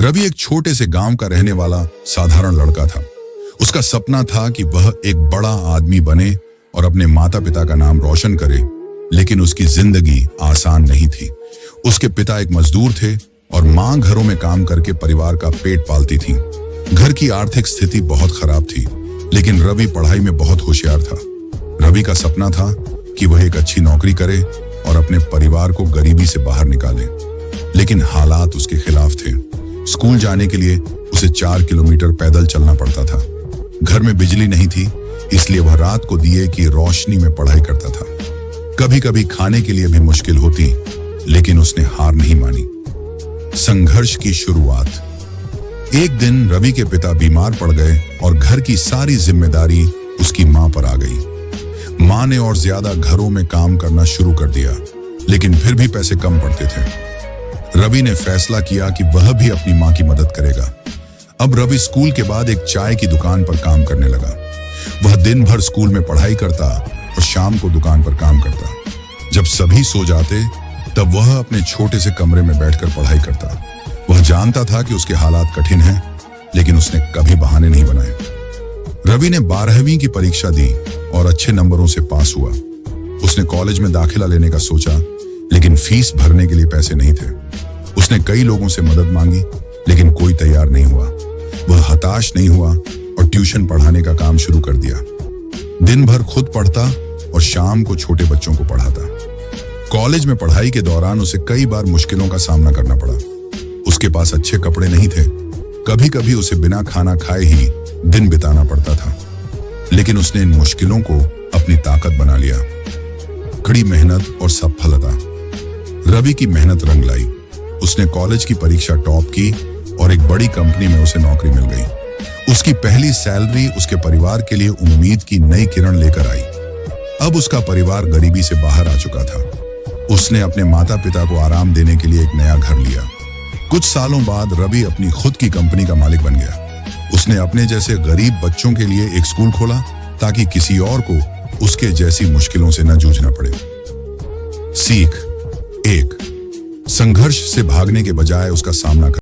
रवि एक छोटे से गांव का रहने वाला साधारण लड़का था। उसका सपना था कि वह एक बड़ा आदमी बने और अपने माता पिता का नाम रोशन करे, लेकिन उसकी जिंदगी आसान नहीं थी। उसके पिता एक मजदूर थे और मां घरों में काम करके परिवार का पेट पालती थी। घर की आर्थिक स्थिति बहुत खराब थी, लेकिन रवि पढ़ाई में बहुत होशियार था। रवि का सपना था कि वह एक अच्छी नौकरी करे और अपने परिवार को गरीबी से बाहर निकाले, लेकिन हालात उसके खिलाफ थे। स्कूल जाने के लिए उसे 4 किलोमीटर पैदल चलना पड़ता था। घर में बिजली नहीं थी, इसलिए वह रात को दिए की रोशनी में पढ़ाई करता था। कभी कभी खाने के लिए भी मुश्किल होती, लेकिन उसने हार नहीं मानी। संघर्ष की शुरुआत। एक दिन रवि के पिता बीमार पड़ गए और घर की सारी जिम्मेदारी उसकी मां पर आ गई। मां ने और ज्यादा घरों में काम करना शुरू कर दिया, लेकिन फिर भी पैसे कम पड़ते थे। रवि ने फैसला किया कि वह भी अपनी मां की मदद करेगा। अब रवि स्कूल के बाद एक चाय की दुकान पर काम करने लगा। वह दिन भर स्कूल में पढ़ाई करता और शाम को दुकान पर काम करता। जब सभी सो जाते, तब वह अपने छोटे से कमरे में बैठकर पढ़ाई करता। वह जानता था कि उसके हालात कठिन हैं, लेकिन उसने कभी बहाने नहीं बनाए। रवि ने 12वीं की परीक्षा दी और अच्छे नंबरों से पास हुआ। उसने कॉलेज में दाखिला लेने का सोचा, लेकिन फीस भरने के लिए पैसे नहीं थे। उसने कई लोगों से मदद मांगी, लेकिन कोई तैयार नहीं हुआ। वह हताश नहीं हुआ और ट्यूशन पढ़ाने का काम शुरू कर दिया। दिन भर खुद पढ़ता और शाम को छोटे बच्चों को पढ़ाता। कॉलेज में पढ़ाई के दौरान उसे कई बार मुश्किलों का सामना करना पड़ा। उसके पास अच्छे कपड़े नहीं थे। कभी कभी उसे बिना खाना खाए ही दिन बिताना पड़ता था, लेकिन उसने इन मुश्किलों को अपनी ताकत बना लिया। कड़ी मेहनत और सफलता। रवि की मेहनत रंग लाई। उसने कॉलेज की परीक्षा टॉप की और एक बड़ी कंपनी में उसे नौकरी मिल गई। उसकी पहली सैलरी उसके परिवार के लिए उम्मीद की नई किरण लेकर आई। अब उसका परिवार गरीबी से बाहर आ चुका था। उसने अपने माता पिता को आराम देने के लिए एक नया घर लिया। कुछ सालों बाद रवि अपनी खुद की कंपनी का मालिक बन गया। उसने अपने जैसे गरीब बच्चों के लिए एक स्कूल खोला, ताकि किसी और को उसके जैसी मुश्किलों से न जूझना पड़े। सीख 1। संघर्ष से भागने के बजाय उसका सामना कर।